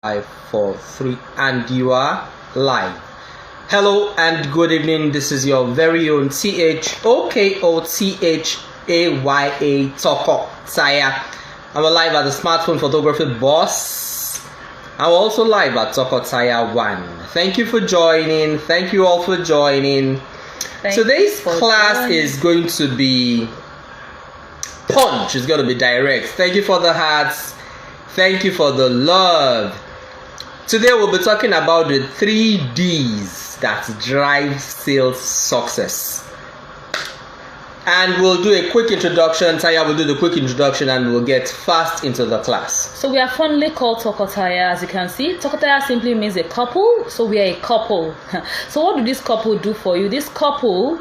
5, 4, 3, and you are live. Hello and good evening. This is your very own CHOKOTHAYA Toko Saya. I'm live at the Smartphone Photography Boss. I'm also live at Toko Saya 1. Thank you for joining. Thank you all for joining. Today's class is going to be punch. It's going to be direct. Thank you for the hearts. Thank you for the love. Today we'll be talking about the 3 Ds that drive sales success. And we'll do a quick introduction. Taya will do the quick introduction and we'll get fast into the class. So we are fondly called Tokotaya, as you can see. Tokotaya simply means a couple. So we are a couple. So what do this couple do for you? This couple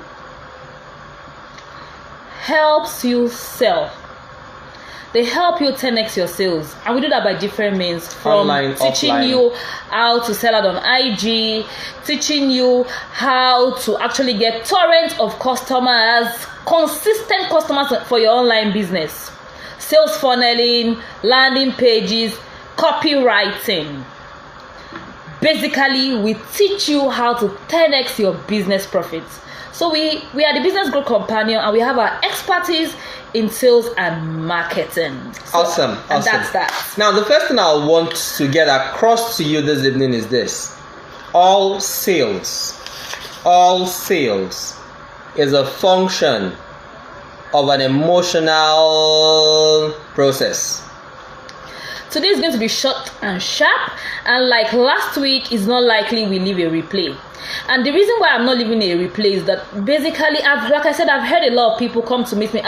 helps you sell. They help you 10x your sales, and we do that by different means, from online, teaching offline. you how to sell out on IG, teaching you how to actually get torrents of customers, consistent customers for your online business, sales funneling, landing pages, copywriting. Basically, we teach you how to 10x your business profits. So we are the business growth companion, and we have our expertise in sales and marketing. So, Awesome. And that's that. Now, the first thing I want to get across to you this evening is this. All sales is a function of an emotional process. Today is going to be short and sharp, and like last week, it's not likely we leave a replay. And the reason why I'm not leaving a replay is that basically, like I said, I've heard a lot of people come to meet me.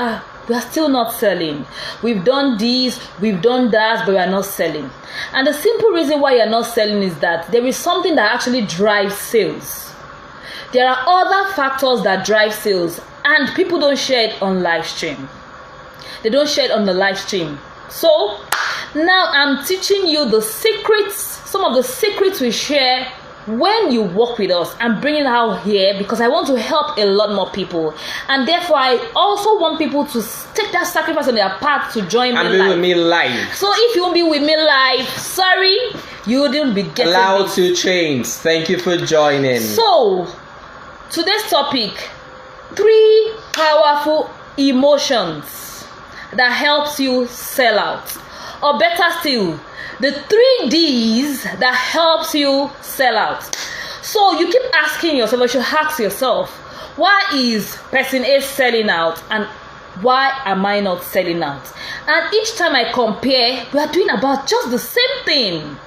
We are still not selling. We've done this, we've done that, but we are not selling. And the simple reason why you're not selling is that there is something that actually drives sales. There are other factors that drive sales, and people don't share it on live stream. They don't share it on the live stream. So now I'm teaching you the secrets, some of the secrets we share when you work with us. I'm bringing it out here because I want to help a lot more people, and therefore I also want people to take that sacrifice on their part to join me With me live. So if you won't be with me live, sorry, you wouldn't be getting Allow this. 2 Chains. Thank you for joining. So today's topic: 3 powerful emotions that helps you sell out, or better still, the 3 Ds that helps you sell out. So you keep asking yourself, or you should ask yourself, why is person A selling out and why am I not selling out? And each time I compare, we are doing about just the same thing.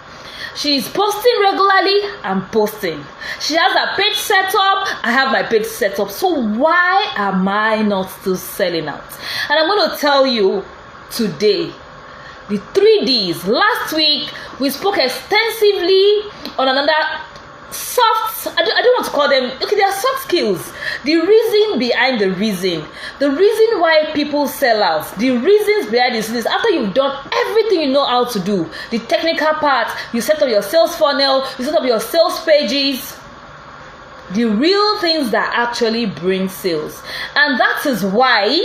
She's posting regularly, I'm posting. She has her page set up, I have my page set up. So why am I not still selling out? And I'm going to tell you today the 3 Ds. Last week we spoke extensively on another soft, I don't want to call them, okay, they are soft skills. The reason behind the reason why people sell out, the reasons behind this is after you've done everything you know how to do, the technical part, you set up your sales funnel, you set up your sales pages, the real things that actually bring sales. And that is why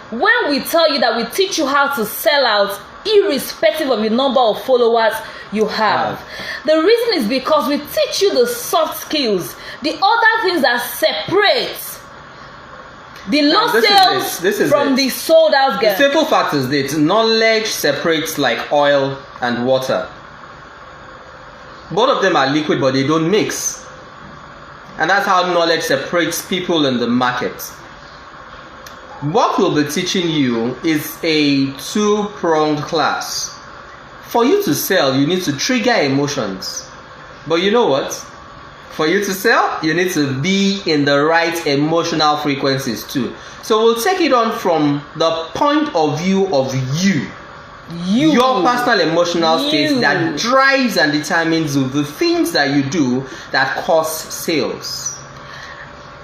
when we tell you that we teach you how to sell out irrespective of the number of followers you have, the reason is because we teach you the soft skills, the other things that separate the low sales from the sold out girl. The simple fact is that knowledge separates like oil and water. Both of them are liquid, but they don't mix. And that's how knowledge separates people in the market. What we'll be teaching you is a 2-pronged class. For you to sell, you need to trigger emotions. But you know what? For you to sell, you need to be in the right emotional frequencies too. So we'll take it on from the point of view of you. Your personal emotional state that drives and determines the things that you do that cause sales.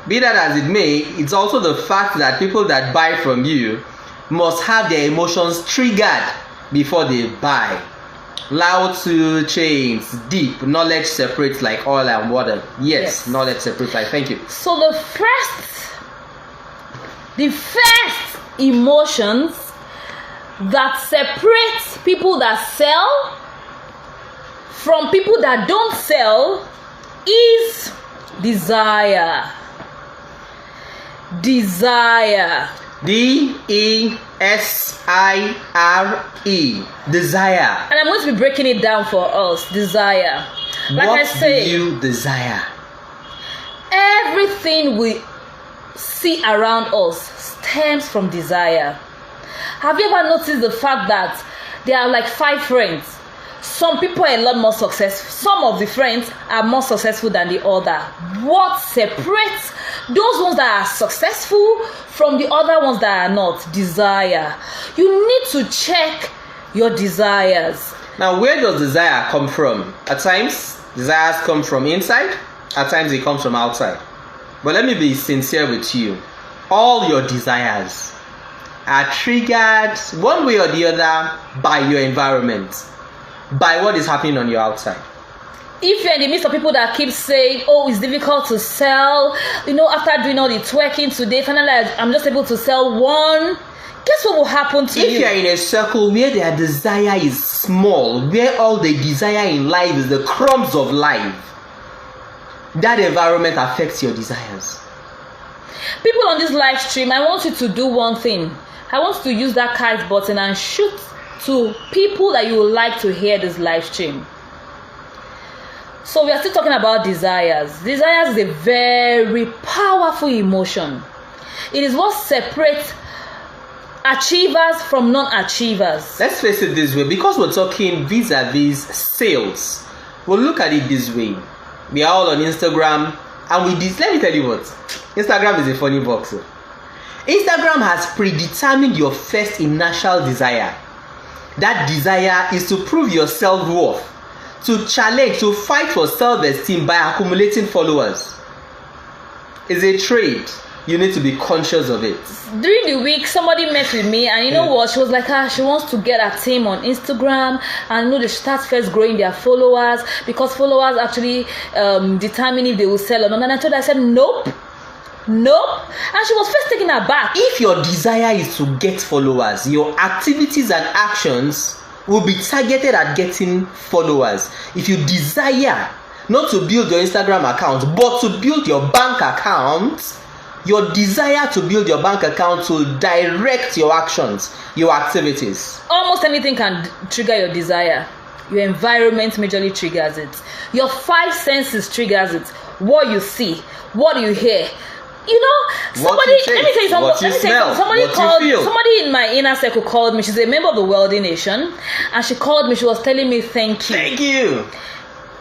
Be that as it may, it's also the fact that people that buy from you must have their emotions triggered before they buy. Lao Tzu Chains, deep knowledge separates like oil and water. Yes. Knowledge separates like. Thank you. So the first emotions that separate people that sell from people that don't sell is desire. Desire. DESIRE. Desire. And I'm going to be breaking it down for us. Desire. Like What I say, do you desire? everything we see around us stems from desire. Have you ever noticed the fact that there are like 5 friends? Some people are a lot more successful. Some of the friends are more successful than the other. What separates those ones that are successful from the other ones that are not? Desire. You need to check your desires. Now, where does desire come from? At times, desires come from inside. At times, it comes from outside. But let me be sincere with you. All your desires are triggered one way or the other by your environment, by what is happening on your outside. If you're in the midst of people that keep saying, oh, it's difficult to sell, after doing all the twerking today, finally I'm just able to sell one, guess what will happen to you? If you're in a circle where their desire is small, where all they desire in life is the crumbs of life, that environment affects your desires. People on this live stream, I want you to do one thing. I want you to use that kite button and shoot to people that you would like to hear this live stream. So we are still talking about desires. Desires is a very powerful emotion. It is what separates achievers from non-achievers. Let's face it this way, because we're talking vis-a-vis sales, we'll look at it this way. We are all on Instagram, and let me tell you what, Instagram is a funny box. Instagram has predetermined your first initial desire. That desire is to prove your self-worth, to challenge, to fight for self-esteem by accumulating followers. It's a trade. You need to be conscious of it. During the week, somebody met with me, and you know what? She was like, she wants to get a team on Instagram, and they start first growing their followers, because followers actually determine if they will sell or not. And I said, nope. And she was first taken aback. If your desire is to get followers, your activities and actions will be targeted at getting followers. If you desire not to build your Instagram account, but to build your bank account, your desire to build your bank account will direct your actions, your activities. Almost anything can trigger your desire. Your environment majorly triggers it. Your 5 senses triggers it. What you see, what you hear. Somebody, let me tell you something. Somebody in my inner circle called me. She's a member of the Wealthy Nation, and she called me. She was telling me, thank you.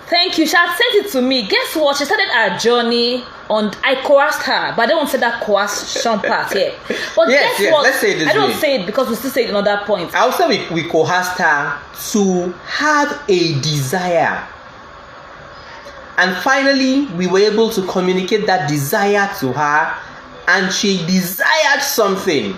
She had sent it to me. Guess what? She started her journey on. I coerced her, but I don't want to say that coercion part here. But yes, guess what? Let's say it this I don't way. say it because we still say it another point. I would say we coerced her to have a desire. And finally, we were able to communicate that desire to her, and she desired something.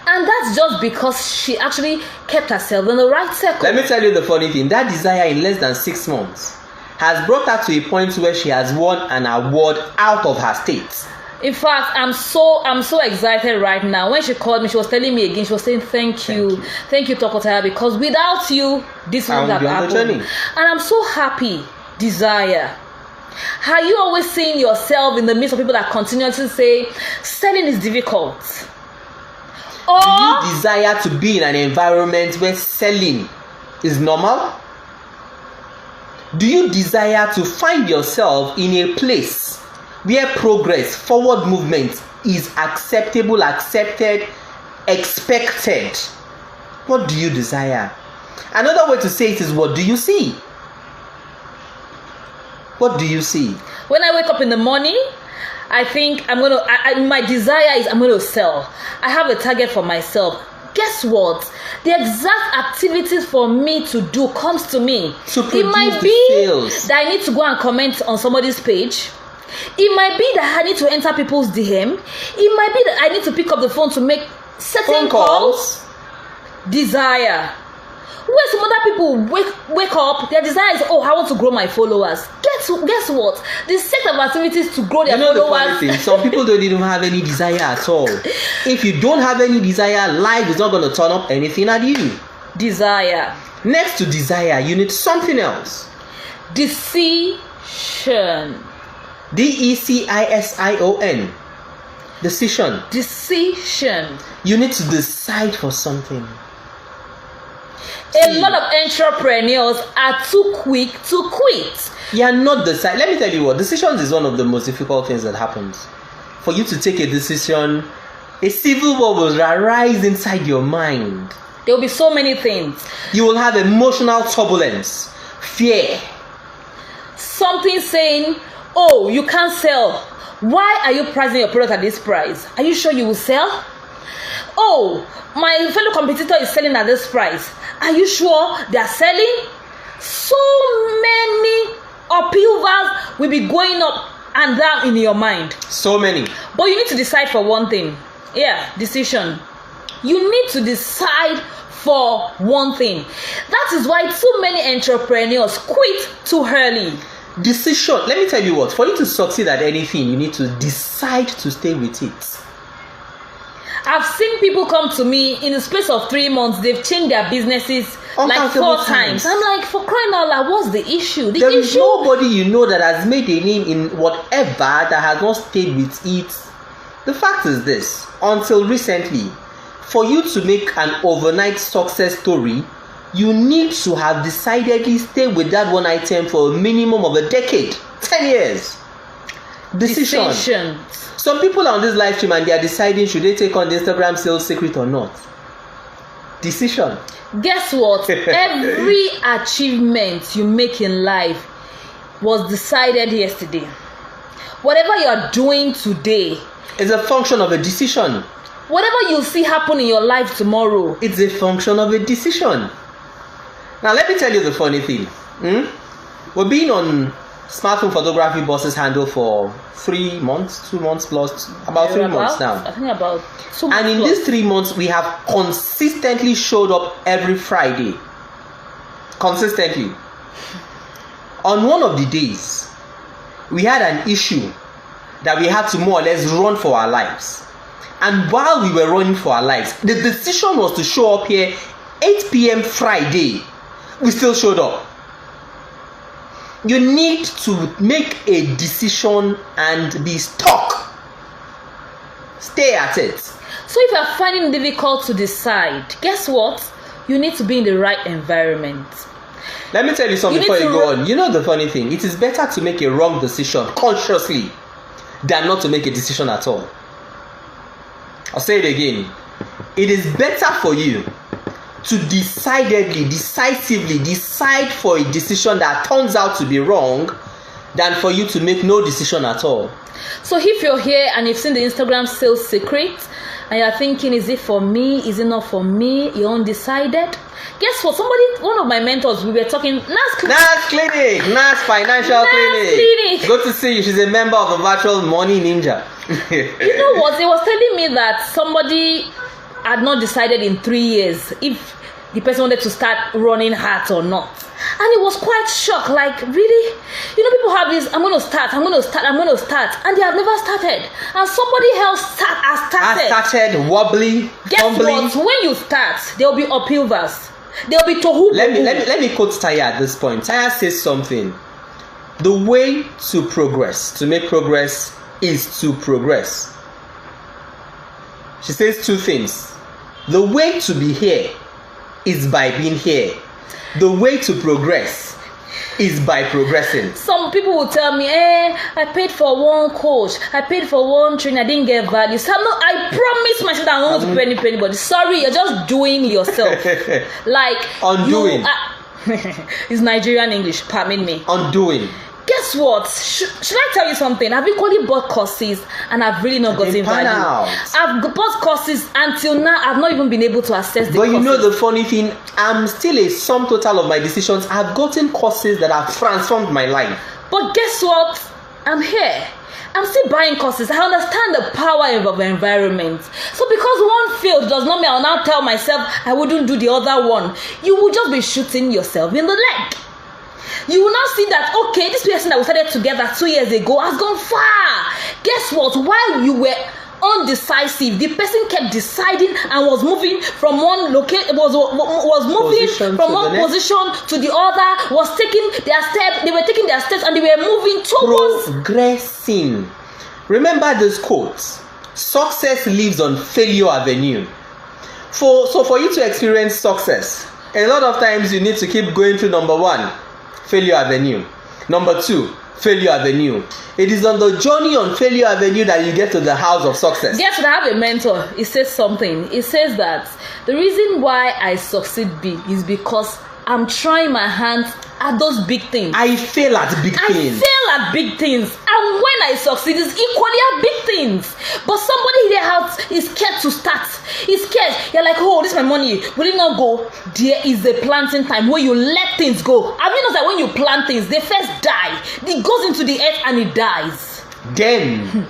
And that's just because she actually kept herself in the right circle. Let me tell you the funny thing. That desire in less than 6 months has brought her to a point where she has won an award out of her state. In fact, I'm so excited right now. When she called me, she was telling me again, she was saying thank you Tokotaya, because without you, this wouldn't have happened. And I'm so happy. Desire. Are you always seeing yourself in the midst of people that continuously say selling is difficult? Or do you desire to be in an environment where selling is normal? Do you desire to find yourself in a place where progress, forward movement is acceptable, accepted, expected? What do you desire? Another way to say it is, what do you see? What do you see? When I wake up in the morning, I think my desire is I'm going to sell. I have a target for myself. Guess what? The exact activities for me to do comes to me. It might be sales. That I need to go and comment on somebody's page. It might be that I need to enter people's DM. It might be that I need to pick up the phone to make certain calls. Desire. Where some other people wake up, their desire is, I want to grow my followers. Guess what? The set of activities to grow their followers. The funny thing, some people don't even have any desire at all. If you don't have any desire, life is not going to turn up anything at you. Desire. Next to desire, you need something else. Decision. Decision. Decision. Decision. You need to decide for something. A lot of entrepreneurs are too quick to quit. You are not decide. Let me tell you what, decisions is one of the most difficult things that happens. For you to take a decision, a civil war will arise inside your mind. There will be so many things. You will have emotional turbulence, fear. Something saying, oh, you can't sell. Why are you pricing your product at this price? Are you sure you will sell? Oh, my fellow competitor is selling at this price. Are you sure they are selling? So many upheavals will be going up and down in your mind. So many. But you need to decide for one thing. Yeah, decision. You need to decide for one thing. That is why too many entrepreneurs quit too early. Decision. Let me tell you what, for you to succeed at anything, you need to decide to stay with it. I've seen people come to me in the space of 3 months, they've changed their businesses like 4 times. I'm like, for crying out loud, what's the issue? There is nobody you know that has made a name in whatever that has not stayed with it. The fact is this, until recently, for you to make an overnight success story, you need to have decidedly stayed with that one item for a minimum of a decade, 10 years. Decision. Some people are on this live stream and they are deciding should they take on the Instagram sales secret or not. Decision. Guess what? Every achievement you make in life was decided yesterday. Whatever you are doing today is a function of a decision. Whatever you see happen in your life tomorrow, it's a function of a decision. Now let me tell you the funny thing. We've been on smartphone photography boss's handle for 3 months, 2 months plus, about 3 months now. I think about 2 months. And in these 3 months, we have consistently showed up every Friday. Consistently. On one of the days, we had an issue that we had to more or less run for our lives. And while we were running for our lives, the decision was to show up here 8 p.m. Friday. We still showed up. You need to make a decision and be stuck. Stay at it. So if you are finding it difficult to decide, guess what? You need to be in the right environment. Let me tell you something before you go on. You know the funny thing? It is better to make a wrong decision consciously than not to make a decision at all. I'll say it again. It is better for you to decidedly, decisively decide for a decision that turns out to be wrong than for you to make no decision at all. So if you're here and you've seen the Instagram sales secret and you're thinking, is it for me? Is it not for me? You're undecided. Guess what? One of my mentors, we were talking, NAS Clinic, NAS Financial Clinic. Good to see you. She's a member of the Virtual Money Ninja. You know what? It was telling me that somebody had not decided in 3 years if the person wanted to start running hats or not. And it was quite shocked, like, really? You know, people have this, I'm going to start, and they have never started. And somebody else has started. Wobbly, Guess what? When you start, there will be upheavals. There will be tohu. Let me quote Taya at this point. Taya says something. The way to progress, to make progress, is to progress. She says 2 things. The way to be here is by being here. The way to progress is by progressing. Some people will tell me, I paid for one coach, I paid for one trainer, I didn't get value. So I promise myself that I won't pay anybody. Sorry, you're just doing yourself. Like undoing. It's Nigerian English, pardon me. Undoing. Guess what? Should I tell you something? I've equally bought courses and I've really not gotten value. I've bought courses until now. I've not even been able to access the courses. But you know the funny thing, I'm still a sum total of my decisions. I've gotten courses that have transformed my life. But guess what? I'm here. I'm still buying courses. I understand the power of the environment. So because one failed does not mean I'll now tell myself I wouldn't do the other one. You will just be shooting yourself in the leg. You will not see that, okay, this person that we started together 2 years ago has gone far. Guess what? While you were undecisive. The person kept deciding and was moving from one location, was moving Position from to one the next. position to the other, was taking their step. They were taking their steps and they were moving towards. Progressing. Remember this quote: success lives on failure avenue. For you to experience success, a lot of times you need to keep going through number 1, failure avenue. Number 2, failure avenue. It is on the journey on failure avenue that you get to the house of success. Guess what? I have a mentor. He says something. He says that the reason why I succeed big is because I'm trying my hands at those big things. I fail at big I things. fail at big things, and when I succeed, it's equally at big things. But somebody there out is scared to start. He's scared. You're like, oh, this is my money. Will it not go? There is a planting time where you let things go. Have you noticed that when you plant things, they first die. It goes into the earth and it dies. Then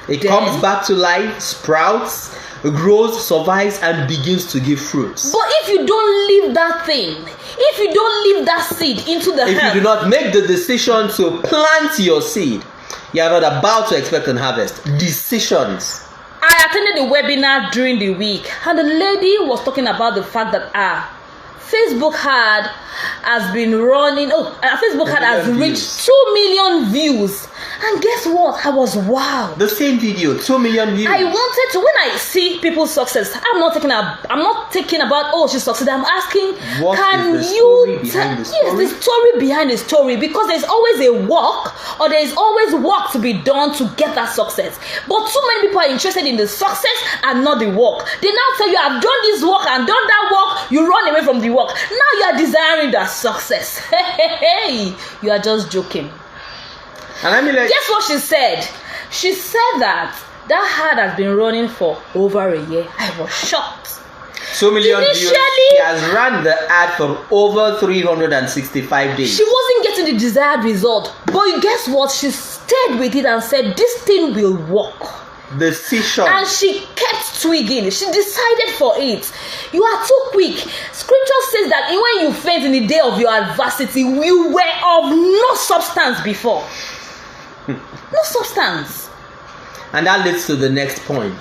it comes back to life, sprouts, grows, survives, and begins to give fruits. But if you don't leave that thing, if you don't leave that seed into the If earth, you do not make the decision to plant your seed, you are not about to expect an harvest. Decisions. I attended a webinar during the week, and the lady was talking about the fact that Facebook has been running. Facebook has reached 2 million views, and guess what? I was wow. The same video, 2 million views. I wanted to. When I see people's success, I'm not thinking about oh, she succeeded. I'm asking, What can is the you story behind the yes, story? the story behind the story, because there's always a work, or there's always work to be done to get that success. But too many people are interested in the success and not the work. They now tell you, I've done this work and done that work. You run away from the work. Now you are desiring that success. Hey, you are just joking. And I mean, like, Guess what she said? She said that ad has been running for over a year. I was shocked. 2 million views. Initially- She has run the ad for over 365 days. She wasn't getting the desired result. But guess what? She stayed with it and said, this thing will work. Decision. And she kept twigging. She decided for it. You are too quick. Scripture says that when you faint in the day of your adversity, you were of no substance before. No substance. And that leads to the next point.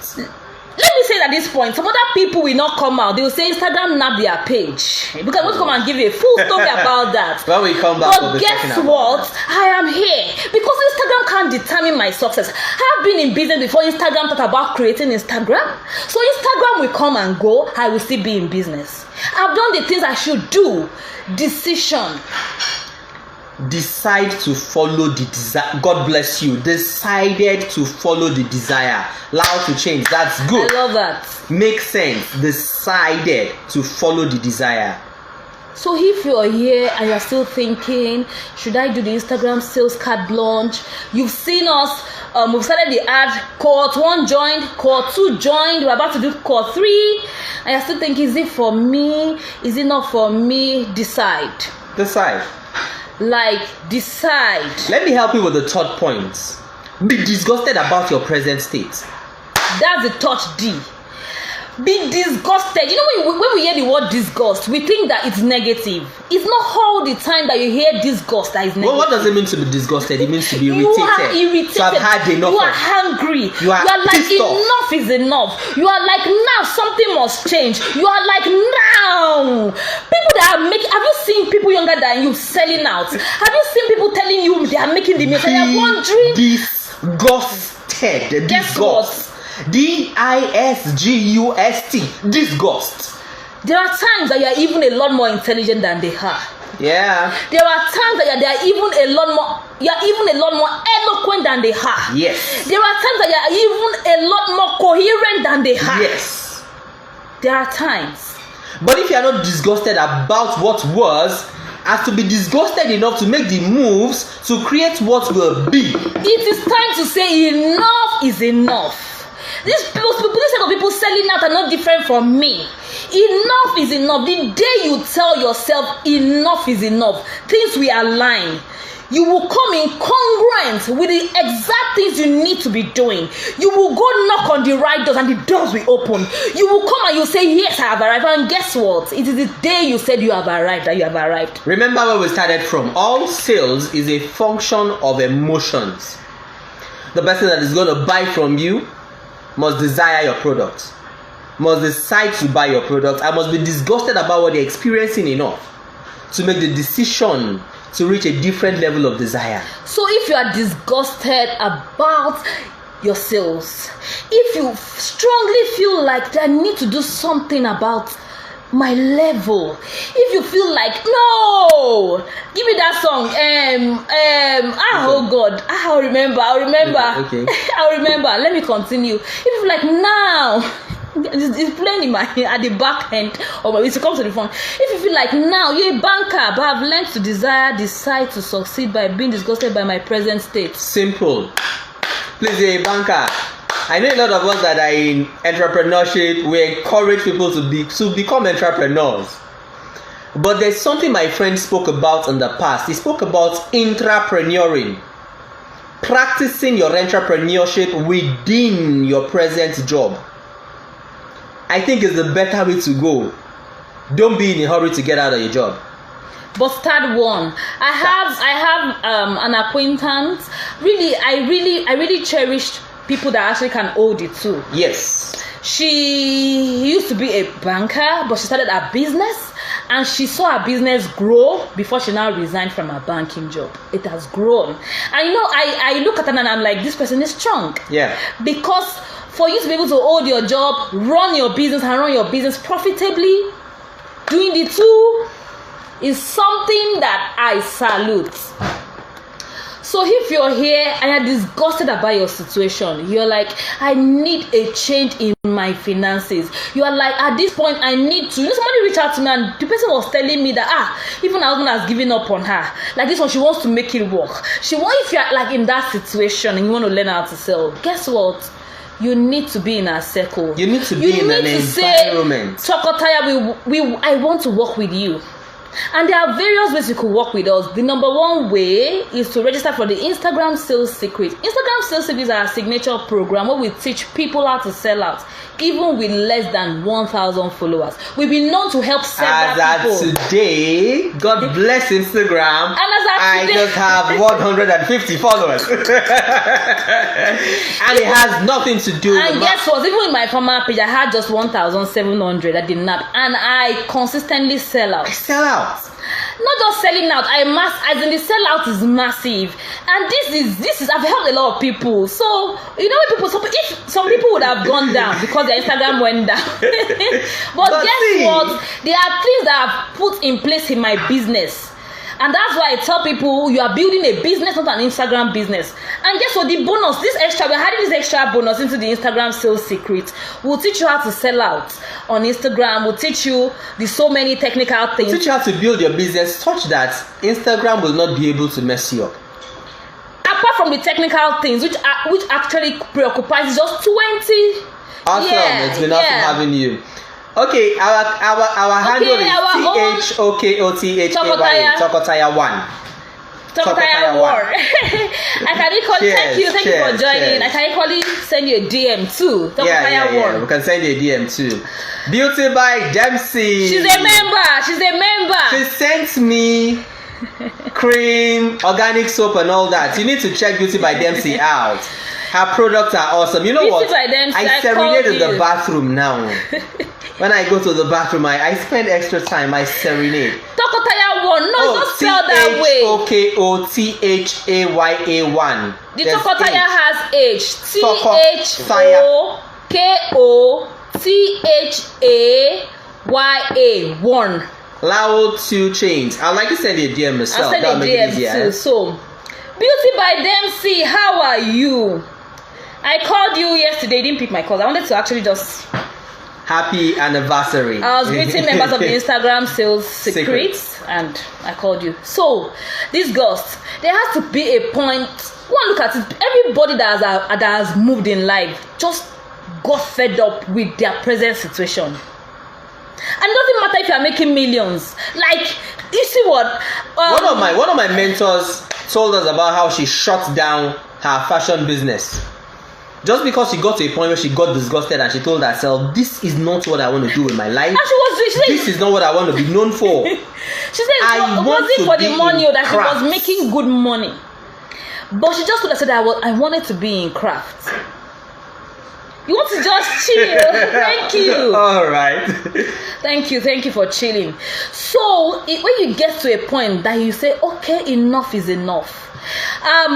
Let me say at this point, some other people will not come out. They will say Instagram nabbed their page. Because I want to come and give you a full story about that. When we come back, we'll But be talking guess about what? that. I am here because Instagram can't determine my success. I've been in business before Instagram talked about creating Instagram. So Instagram will come and go. I will still be in business. I've done the things I should do. Decision. Decide to follow the desire. God bless you. Decided to follow the desire. Allowed to change. That's good. I love that. Makes sense. Decided to follow the desire. So if you're here and you're still thinking, should I do the Instagram sales card launch? You've seen us, we've started the ad, cohort 1 joined, cohort 2 joined, we're about to do cohort 3, and you're still thinking, is it for me? Is it not for me? Decide. Decide. Decide. Let me help you with the third point. Be disgusted about your present state. That's the third D. Be disgusted. You know, when we hear the word disgust, we think that it's negative. It's not all the time that you hear disgust that is negative. Well, what does it mean to be disgusted? It means to be irritated. You are irritated. So I've had enough. You are hungry. You are like, pissed off. enough is enough. You are like, now something must change. You are like, now. People that are making, have you seen people younger than you selling out? Have you seen people telling you they are making the mistake? They are wondering. Disgusted. Guess Disgust. DISGUST. Disgust. There are times that you are even a lot more intelligent than they are. Yeah. There are times that you are even a lot more eloquent than they are. Yes. There are times that you are even a lot more coherent than they are. Yes. There are times. But if you are not disgusted about what was, as to be disgusted enough to make the moves to create what will be. It is time to say enough is enough. This set of people selling out are not different from me. Enough is enough. The day you tell yourself enough is enough, things will align. You will come in congruent with the exact things you need to be doing. You will go knock on the right doors and the doors will open. You will come and you say, yes, I have arrived. And guess what? It is the day you said you have arrived that you have arrived. Remember where we started from. All sales is a function of emotions. The person that is going to buy from you must desire your product, must decide to buy your product, and must be disgusted about what they're experiencing enough to make the decision to reach a different level of desire. So if you are disgusted about your sales, if you strongly feel like I need to do something about my level, if you feel like, no, give me that song, oh God, I'll remember, Okay. I'll remember, let me continue. If you feel like, now it's playing in my at the back end of my, it comes to the phone. If you feel like, now you're a banker, but I've learned to decide to succeed by being disgusted by my present state. Simple. Please, you're a banker. I know a lot of us that are in entrepreneurship, we encourage people to become entrepreneurs. But there's something my friend spoke about in the past. He spoke about intrapreneuring. Practicing your entrepreneurship within your present job. I think is the better way to go. Don't be in a hurry to get out of your job. But start one. I have an acquaintance. I really cherished people that actually can hold it too. Yes. She used to be a banker, but she started a business, and she saw her business grow before she now resigned from her banking job. It has grown. And I look at her and I'm like, this person is strong. Yeah. Because for you to be able to hold your job, run your business profitably, doing the two is something that I salute. So if you're here and you're disgusted about your situation, you're like, I need a change in my finances. You are like, at this point, I need to. Somebody reached out to me and the person was telling me that, even her husband has given up on her. Like this one, she wants to make it work. If you're like in that situation and you want to learn how to sell, guess what? You need to be in a circle. You need to be in an environment. Chokotaya, I want to work with you. And there are various ways you could work with us. The number one way is to register for the Instagram Sales Secret. Instagram Sales Secret is our signature program where we teach people how to sell out, even with less than 1,000 followers. We've been known to help several people. As today, God bless Instagram. And I just have 150 followers. And it has nothing to do with. And guess what? Even with my former page, I had just 1,700. I did not, and I consistently sell out. I sell out. Not just selling out, as in the sellout is massive, and this is I've helped a lot of people. So if some people would have gone down because their Instagram went down, but guess what? There are things that I've put in place in my business. And that's why I tell people you are building a business, not an Instagram business. And guess what? The bonus, we're adding this extra bonus into the Instagram Sales Secret. We'll teach you how to sell out on Instagram. We'll teach you the so many technical things. We'll teach you how to build your business such that Instagram will not be able to mess you up. Apart from the technical things, which actually preoccupies just 20. Awesome. It's been awesome having you. Okay, our handle is Chokotaya. Chokotaya 1. Chokotaya 1. I can equally thank you for joining. I can equally send you a DM too. Chokotaya 1. We can send you a DM too. Beauty by Dempsey. She's a member. She sent me cream, organic soap, and all that. You need to check Beauty by Dempsey out. Her products are awesome. You know Beauty what? By Dempsey, I serenade in the bathroom now. When I go to the bathroom, I spend extra time. I serenade. Chokotaya 1. No, don't spell that way. Chokotaya 1. The Chokotaya has H. Chokotaya 1. Loud 2 chains. I'd like to send you a DM myself. I'll send a DM too. So, Beauty by Dempsey, how are you? I called you yesterday. You didn't pick my call. I wanted to actually just. Happy anniversary. I was greeting members of the Instagram Sales Secrets and I called you. So, this ghost, there has to be a point. One look at it. Everybody that has moved in life just got fed up with their present situation. And it doesn't matter if you are making millions. Like, you see what? One of my mentors told us about how she shut down her fashion business. Just because she got to a point where she got disgusted and she told herself, this is not what I want to do in my life. And this is not what I want to be known for. She said it wasn't for the money that she was making good money. But she just told herself that I wanted to be in craft. You want to just chill. Thank you. All right. Thank you for chilling. So when you get to a point that you say, okay, enough is enough. I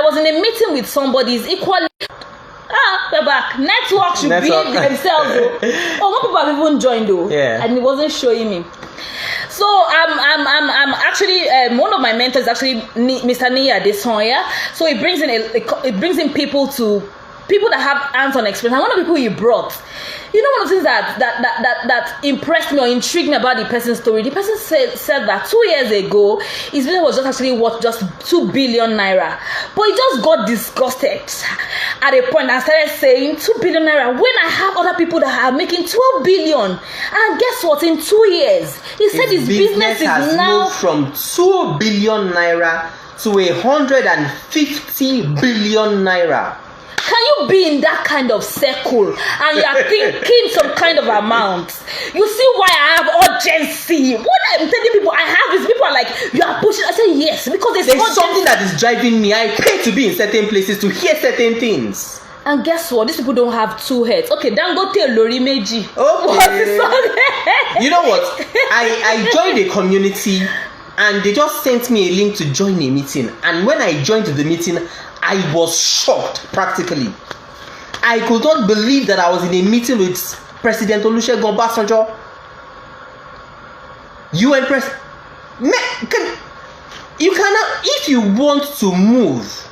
was in a meeting with somebody. Is equally. They're back. Network should be themselves. Oh, more people have even joined though. Yeah. And it wasn't showing me. So I'm actually one of my mentors is actually Mr. Nia Desanya. So it brings in people that have hands-on experience. And one of the people he brought, you know, one of the things that impressed me or intrigued me about the person's story. The person said that 2 years ago his business was just actually worth just 2 billion naira, but he just got disgusted at a point and started saying 2 billion naira when I have other people that are making 12 billion. And guess what? In 2 years, he said his business has is now moved from 2 billion naira to 150 billion naira. Can you be in that kind of circle and you are thinking some kind of amount? You see why I have urgency? What I'm telling people I have is people are like, you are pushing. I say yes, because there's something that is driving me. I pay to be in certain places to hear certain things. And guess what? These people don't have two heads. Okay, Dangote Lori Meji. Okay. You know what? I joined a community and they just sent me a link to join a meeting. And when I joined the meeting, I was shocked, practically. I could not believe that I was in a meeting with President Olusegun Obasanjo. UN president. You cannot, if you want to move,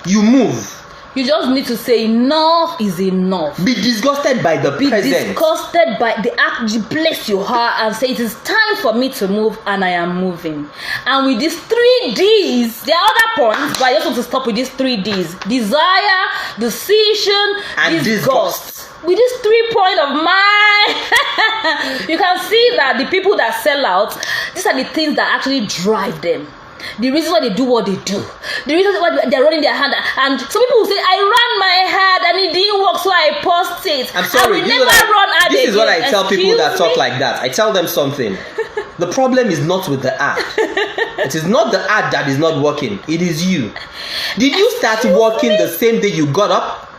you move. You just need to say enough is enough. Be disgusted by the present. Be disgusted by the place you are and say it is time for me to move and I am moving. And with these 3 Ds, there are other points, but I just want to stop with these 3 Ds. Desire, decision, and disgust. With this 3 point of mine, you can see that the people that sell out, these are the things that actually drive them. The reason why they do what they do, the reason why they're running their hand, and some people will say, I ran my hand and it didn't work, so I paused it. I'm sorry, this is what I tell people that talk like that. I tell them something. The problem is not with the ad. It is not the ad that is not working. It is you. Did you start working the same day you got up?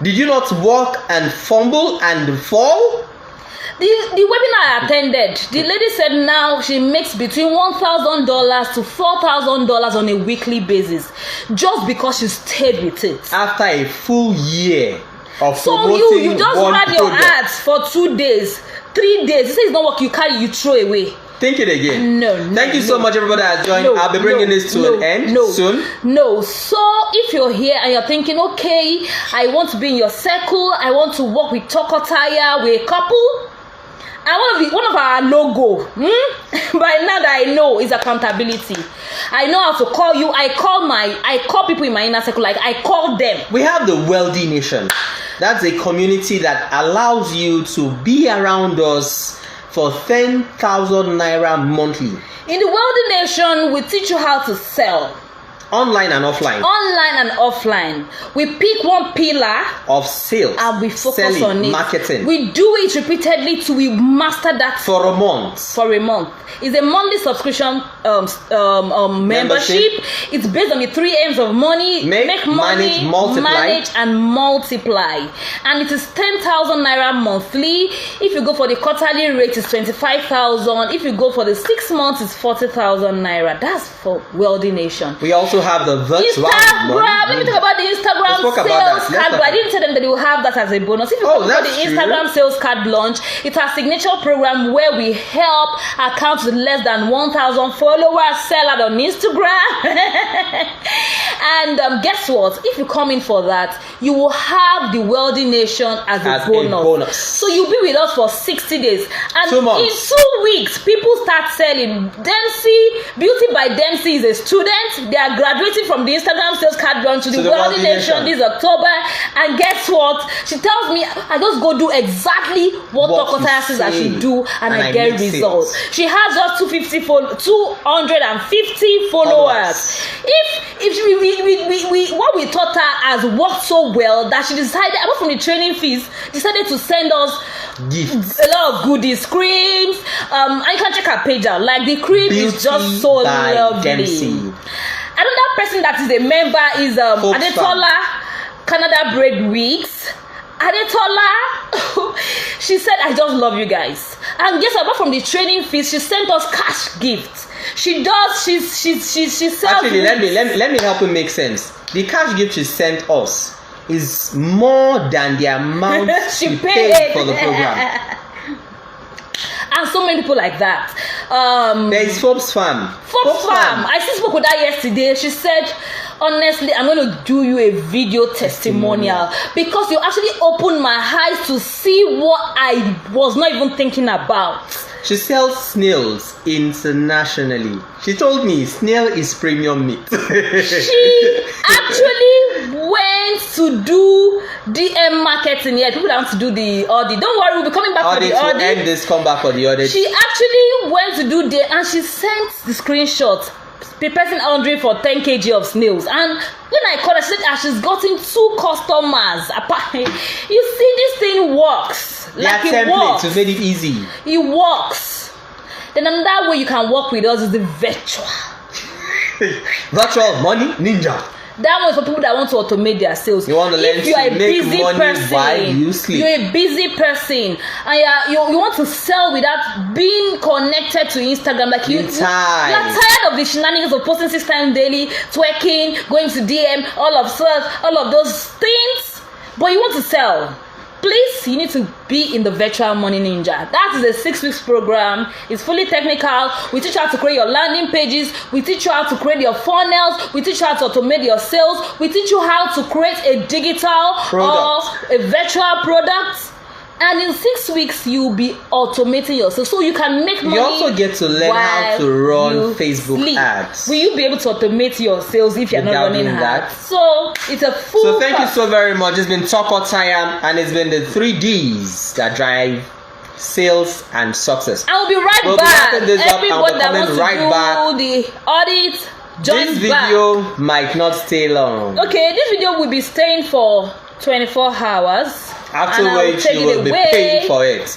Did you not walk and fumble and fall? The webinar I attended, the lady said now she makes between $1,000 to $4,000 on a weekly basis just because she stayed with it. After a full year of so you just had your ads for 2 days, 3 days. You say it's not work, you carry, you throw away. Think it again. No. Thank you so much, everybody that has joined. I'll be bringing this to an end soon. No. So if you're here and you're thinking, okay, I want to be in your circle, I want to work with Tokotaya, with a couple. And one of our logo, by now that I know, is accountability. I know how to call you. I call people in my inner circle, like I call them. We have the Wealthy Nation. That's a community that allows you to be around us for 10,000 naira monthly. In the Wealthy Nation, we teach you how to sell. Online and offline. We pick one pillar of sales and we focus on it. Marketing. We do it repeatedly till we master that for a month. It's a monthly subscription membership. It's based on the 3 M's of money: make money, manage, and multiply. And it is 10,000 naira monthly. If you go for the quarterly rate, it's 25,000. If you go for the 6 months, it's 40,000 naira. That's for Wealthy Nation. We also have the virtual Instagram. Let me talk about the Instagram sales card. But I didn't tell them that they will have that as a bonus. If you go for the Instagram sales card launch, it's our signature program where we help accounts with less than 1,000 followers sell out on Instagram. And guess what? If you come in for that, you will have the Wealthy Nation as a bonus. So you'll be with us for 60 days. And 2 months. In 2 weeks, people start selling. Dempsey, Beauty by Dempsey is a student. They are graduating from the Instagram sales card launch to the Wealthy Nation this October. And guess what? She tells me I just go do exactly what Tokotaya says I should do, and I get results. She has just 250 followers. If what we taught her has worked so well that she decided, apart from the training fees, decided to send us gifts, a lot of goodies, creams. And you can check her page out. Like the cream is just so lovely. Dempsey. Another person that is a member is Adetola Canada Braid Wigs, Adetola. She said, I just love you guys. And yes, apart from the training fees, she sent us cash gifts. She sells. Actually, let me help you make sense. The cash gift she sent us is more than the amount she paid for the program. And so many people like that. There is Forbes Farm. Forbes Farm. I still spoke with her yesterday. She said, honestly, I'm going to do you a video testimonial because you actually opened my eyes to see what I was not even thinking about. She sells snails internationally. She told me snail is premium meat. She actually went to do DM marketing. Yeah, people that want to do the audit. Don't worry, we'll be coming back for the audit. End this, come back for the audit. She actually went to do the, and she sent the screenshot. The person ordering for 10 kg of snails, and when I called her, she said she's gotten 2 customers. You see, this thing works. Like it works. Templates made it easy. It works. Then another way you can work with us is the virtual. Virtual money ninja. That one is for people that want to automate their sales. You want to learn to make money while you sleep. You're a busy person, and you want to sell without being connected to Instagram. Like you're tired of the shenanigans of posting 6 times daily, twerking, going to DM, all of those things. But you want to sell. Please, you need to be in the Virtual Money Ninja. That is a 6 weeks program. It's fully technical. We teach you how to create your landing pages. We teach you how to create your funnels. We teach you how to automate your sales. We teach you how to create a digital or a virtual product. And in 6 weeks, you'll be automating your sales, so you can make money. You also get to learn how to run Facebook ads. Will you be able to automate your sales if you're not running ads? So it's a full. So thank you so very much. It's been Toko Time, and it's been the 3 Ds that drive sales and success. I'll be right back. Everyone that wants to do the audit, join this video might not stay long. Okay, this video will be staying for 24 hours. After which you will be paid for it.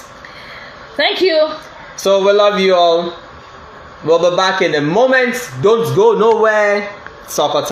Thank you. So we love you all. We'll be back in a moment. Don't go nowhere. Toko Time.